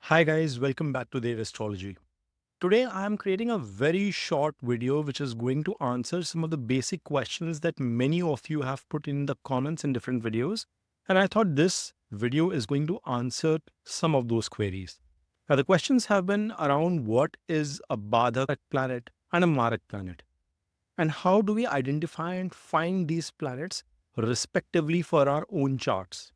Hi guys, welcome back to the Astrology. Today I am creating a very short video which is going to answer some of the basic questions that many of you have put in the comments in different videos. And I thought this video is going to answer some of those queries. Now the questions have been around what is a Badhaka planet and a Marak planet, and how do we identify and find these planets respectively for our own charts.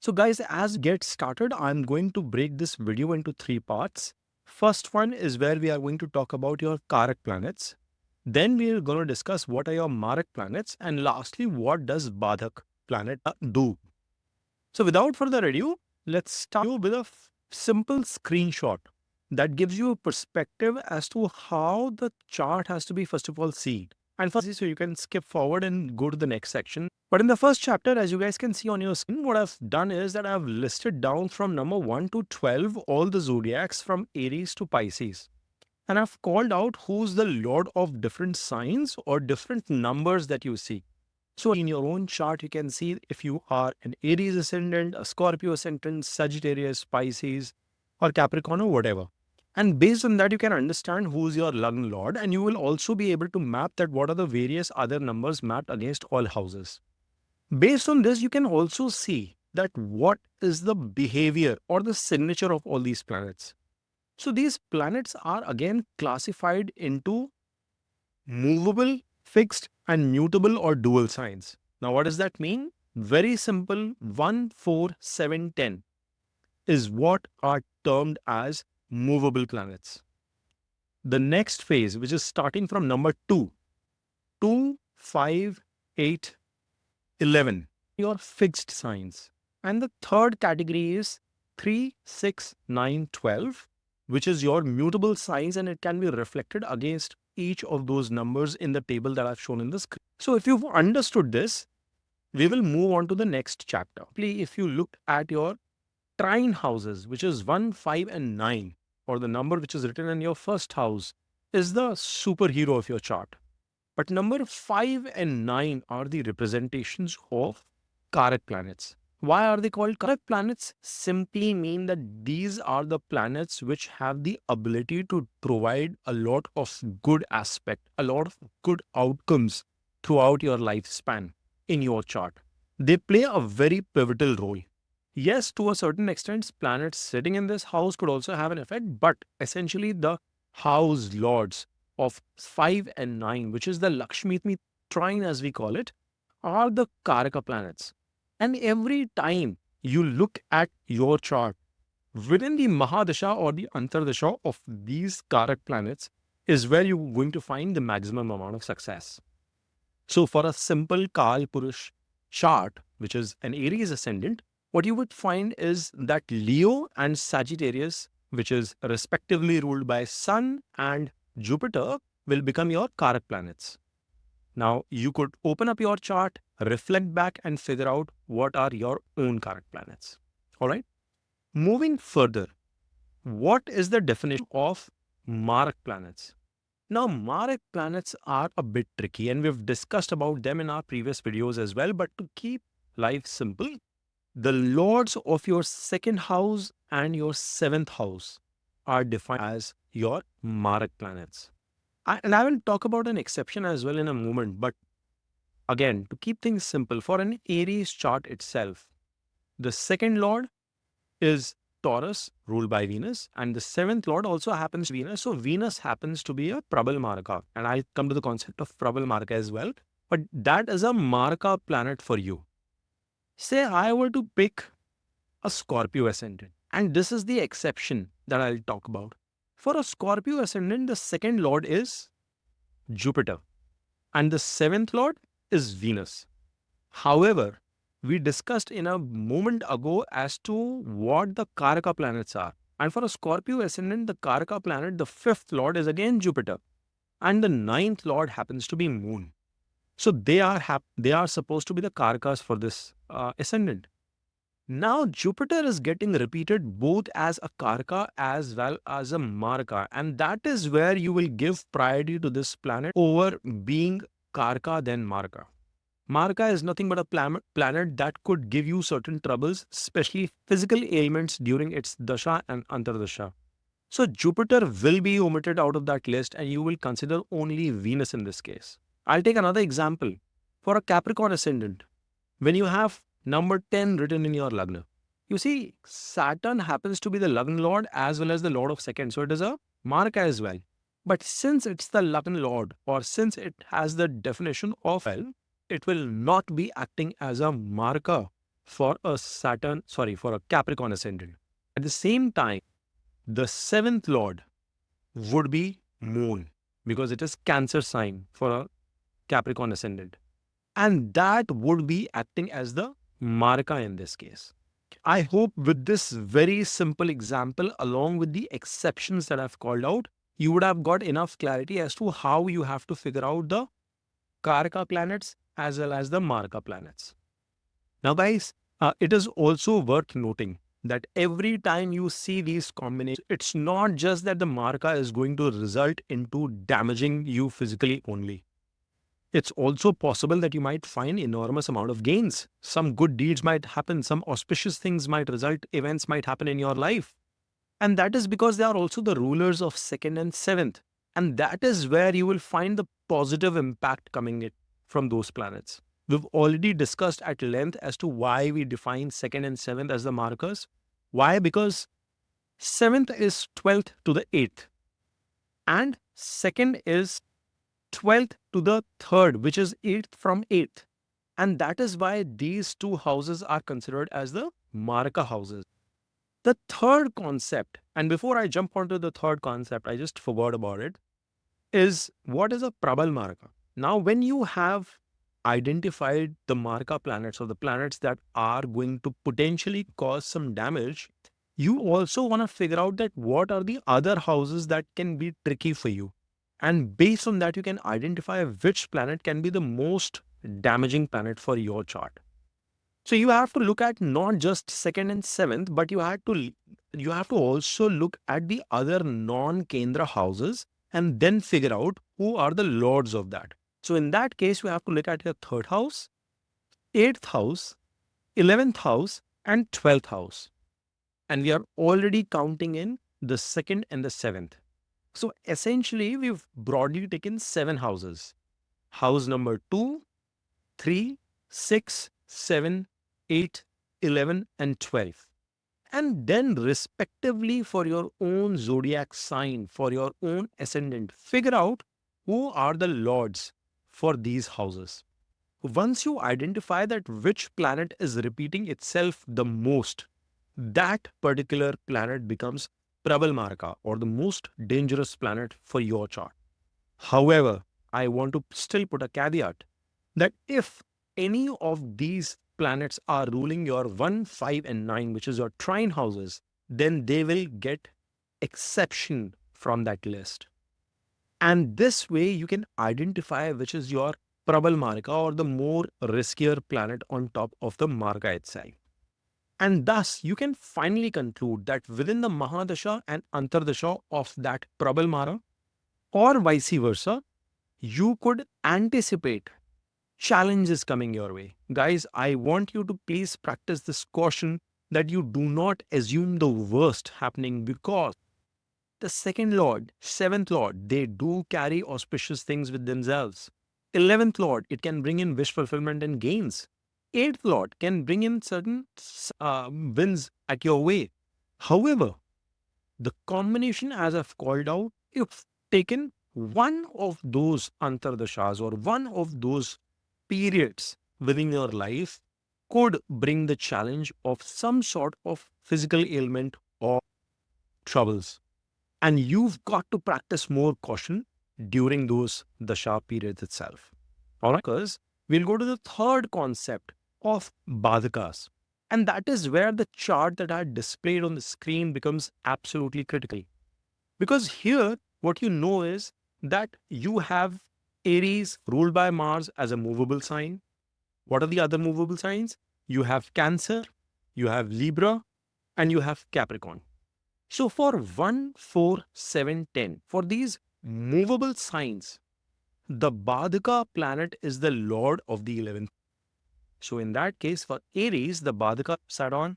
So guys, as get started, I'm going to break this video into three parts. First one is where we are going to talk about your Karak planets. Then we are going to discuss what are your Marak planets. And lastly, what does Badhak planet do? So without further ado, let's start with a simple screenshot that gives you a perspective as to how the chart has to be first of all seen. And firstly, so you can skip forward and go to the next section. But in the first chapter, as you guys can see on your screen, what I've done is that I've listed down from number 1 to 12 all the zodiacs from Aries to Pisces. And I've called out who's the lord of different signs or different numbers that you see. So in your own chart, you can see if you are an Aries ascendant, a Scorpio ascendant, Sagittarius, Pisces, or Capricorn or whatever. And based on that, you can understand who's your Lagna lord, and you will also be able to map that what are the various other numbers mapped against all houses. Based on this, you can also see that what is the behavior or the signature of all these planets. So these planets are again classified into movable, fixed, and mutable or dual signs. Now, what does that mean? Very simple. 1, 4, 7, 10 is what are termed as movable planets. The next phase, which is starting from number 2, 2, 5, 8, 11, your fixed signs. And the third category is 3, 6, 9, 12, which is your mutable signs, and it can be reflected against each of those numbers in the table that I've shown in the screen. So if you've understood this, we will move on to the next chapter. If you look at your Trine houses, which is 1, 5, and 9, or the number which is written in your first house, is the superhero of your chart. But number 5 and 9 are the representations of Karak planets. Why are they called Karak planets? Simply mean that these are the planets which have the ability to provide a lot of good aspect, a lot of good outcomes throughout your lifespan in your chart. They play a very pivotal role. Yes, to a certain extent, planets sitting in this house could also have an effect, but essentially the house lords of 5 and 9, which is the Lakshmi trine as we call it, are the Karaka planets. And every time you look at your chart, within the Mahadasha or the Antardasha of these Karak planets is where you're going to find the maximum amount of success. So for a simple Kal Purush chart, which is an Aries ascendant, what you would find is that Leo and Sagittarius, which is respectively ruled by Sun and Jupiter, will become your Karak planets. Now, you could open up your chart, reflect back, and figure out what are your own Karak planets. All right. Moving further, what is the definition of Marak planets? Now, Marak planets are a bit tricky, and we've discussed about them in our previous videos as well. But to keep life simple, the lords of your second house and your seventh house are defined as your Marak planets. And I will talk about an exception as well in a moment. But again, to keep things simple, for an Aries chart itself, the second lord is Taurus, ruled by Venus, and the seventh lord also happens to be Venus. So Venus happens to be a Prabal Maraka. And I'll come to the concept of Prabal Maraka as well. But that is a Maraka planet for you. Say I were to pick a Scorpio ascendant, and this is the exception that I'll talk about. For a Scorpio ascendant, the second lord is Jupiter, and the seventh lord is Venus. However, we discussed in a moment ago as to what the Karaka planets are. And for a Scorpio ascendant, the Karaka planet, the fifth lord is again Jupiter, and the ninth lord happens to be Moon. So they are supposed to be the Karakas for this ascendant. Now Jupiter is getting repeated both as a Karaka as well as a Maraka, and that is where you will give priority to this planet over being Karaka than Maraka. Maraka is nothing but a planet that could give you certain troubles, especially physical ailments during its dasha and antardasha. So Jupiter will be omitted out of that list, and you will consider only Venus in this case. I'll take another example. For a Capricorn ascendant, when you have number 10 written in your Lagna, you see Saturn happens to be the Lagna Lord as well as the Lord of Second. So it is a Maraka as well. But since it's the Lagna Lord, or since it has the definition of well, it will not be acting as a Maraka for for a Capricorn ascendant. At the same time, the seventh Lord would be Moon, because it is Cancer sign for a Capricorn ascendant. And that would be acting as the Maraka in this case. I hope with this very simple example, along with the exceptions that I've called out, you would have got enough clarity as to how you have to figure out the Karaka planets as well as the Maraka planets. Now, guys, it is also worth noting that every time you see these combinations, it's not just that the Maraka is going to result into damaging you physically only. It's also possible that you might find enormous amount of gains. Some good deeds might happen, some auspicious things might result, events might happen in your life. And that is because they are also the rulers of second and seventh. And that is where you will find the positive impact coming from those planets. We've already discussed at length as to why we define second and seventh as the markers. Why? Because seventh is 12th to the 8th. And second is 12th to the 3rd, which is 8th from 8th. And that is why these two houses are considered as the Maraka houses. The third concept, and before I jump onto the third concept, I just forgot about it, is what is a Prabal Maraka? Now, when you have identified the Maraka planets, or the planets that are going to potentially cause some damage, you also want to figure out that what are the other houses that can be tricky for you. And based on that, you can identify which planet can be the most damaging planet for your chart. So you have to look at not just second and seventh, but you have to also look at the other non-Kendra houses and then figure out who are the lords of that. So in that case, you have to look at your 3rd house, 8th house, 11th house, and 12th house. And we are already counting in the 2nd and the 7th. So essentially, we've broadly taken 7 houses. House number 2, 3, 6, 7, 8, 11, and 12. And then respectively for your own zodiac sign, for your own ascendant, figure out who are the lords for these houses. Once you identify that which planet is repeating itself the most, that particular planet becomes Prabal Maraka, or the most dangerous planet for your chart. However, I want to still put a caveat that if any of these planets are ruling your 1, 5, and 9, which is your trine houses, then they will get exception from that list. And this way you can identify which is your Prabal Maraka, or the more riskier planet on top of the Maraka itself. And thus you can finally conclude that within the Mahadasha and Antardasha of that Prabal Mara, or vice versa, you could anticipate challenges coming your way. Guys, I want you to please practice this caution that you do not assume the worst happening, because the 2nd Lord, 7th Lord, they do carry auspicious things with themselves. 11th Lord, it can bring in wish fulfillment and gains. 8th Lord can bring in certain wins at your way. However, the combination, as I've called out, if taken one of those antardashas or one of those periods within your life, could bring the challenge of some sort of physical ailment or troubles. And you've got to practice more caution during those dasha periods itself. All right, because we'll go to the third concept of Badhakas. And that is where the chart that I displayed on the screen becomes absolutely critical. Because here, what you know is that you have Aries ruled by Mars as a movable sign. What are the other movable signs? You have Cancer, you have Libra, and you have Capricorn. So for 1, 4, 7, 10, for these movable signs, the Badhaka planet is the lord of the 11th. So in that case, for Aries, the Badhaka sat on,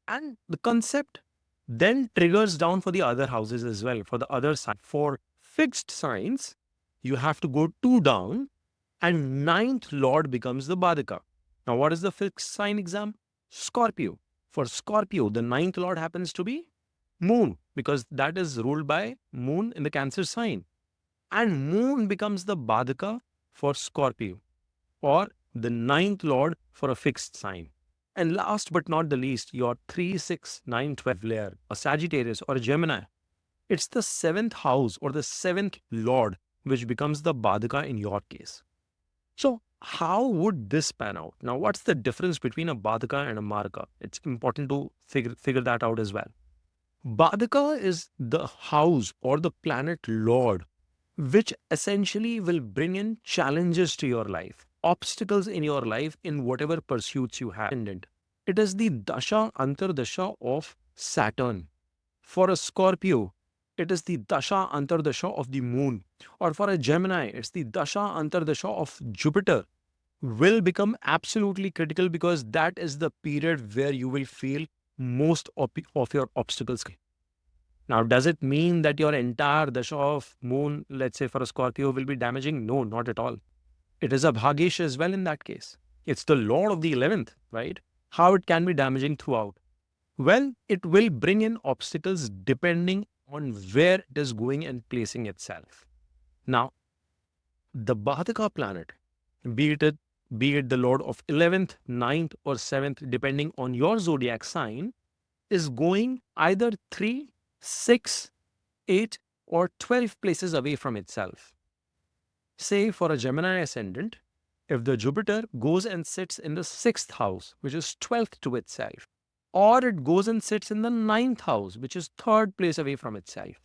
and the concept then triggers down for the other houses as well, for the other side. For fixed signs, you have to go 2 down, and ninth lord becomes the Badhaka. Now, what is the fixed sign exam? Scorpio. For Scorpio, the ninth lord happens to be Moon, because that is ruled by Moon in the Cancer sign. And Moon becomes the Badhaka for Scorpio, or the ninth lord for a fixed sign. And last but not the least, your 3, 6, 9, 12 layer, a Sagittarius or a Gemini. It's the 7th house or the 7th lord which becomes the Badhaka in your case. So how would this pan out? Now, what's the difference between a Badhaka and a Maraka? It's important to figure that out as well. Badhaka is the house or the planet lord, which essentially will bring in challenges to your life, obstacles in your life in whatever pursuits you have. It is the Dasha Antardasha of Saturn. For a Scorpio, it is the Dasha Antardasha of the Moon. Or for a Gemini, it's the Dasha Antardasha of Jupiter. Will become absolutely critical because that is the period where you will feel most of your obstacles. Now, does it mean that your entire Dasha of Moon, let's say for a Scorpio, will be damaging? No, not at all. It is a Bhagesh as well in that case. It's the Lord of the 11th, right? How it can be damaging throughout? Well, it will bring in obstacles depending on where it is going and placing itself. Now, the Badhaka planet, be it the Lord of 11th, 9th, or 7th, depending on your zodiac sign, is going either 3, 6, 8, or 12 places away from itself. Say for a Gemini ascendant, if the Jupiter goes and sits in the 6th house, which is 12th to itself, or it goes and sits in the 9th house, which is 3rd place away from itself,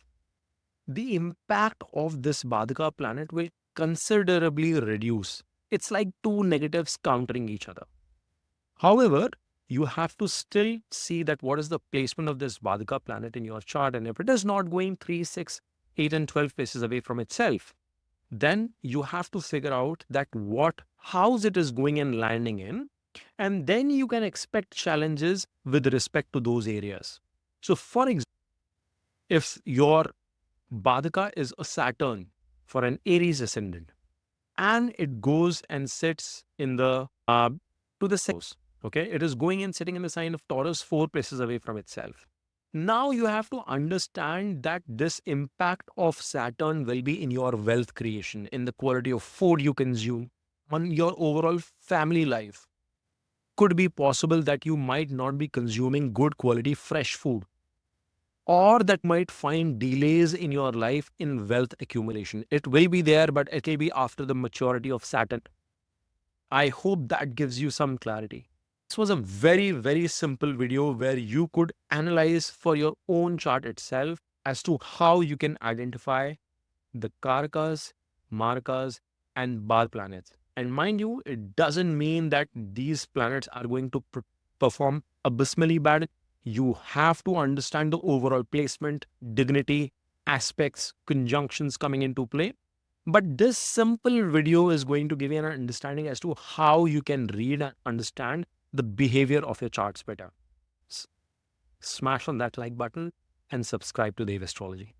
the impact of this Badhaka planet will considerably reduce. It's like two negatives countering each other. However, you have to still see that what is the placement of this Badhaka planet in your chart, and if it is not going 3, 6, 8, and 12 places away from itself, then you have to figure out that what house it is going and landing in, and then you can expect challenges with respect to those areas. So for example, if your Badhaka is a Saturn for an Aries ascendant, and it goes and sits in the to the house, okay, it is going and sitting in the sign of Taurus 4 places away from itself. Now you have to understand that this impact of Saturn will be in your wealth creation, in the quality of food you consume, on your overall family life. Could be possible that you might not be consuming good quality fresh food, or that might find delays in your life in wealth accumulation. It will be there, but it will be after the maturity of Saturn. I hope that gives you some clarity. This was a very, very simple video where you could analyze for your own chart itself as to how you can identify the Karakas, Marakas, and Bar planets. And mind you, it doesn't mean that these planets are going to perform abysmally bad. You have to understand the overall placement, dignity, aspects, conjunctions coming into play. But this simple video is going to give you an understanding as to how you can read and understand the behavior of your charts better. Smash on that like button and subscribe to Dev Astrology.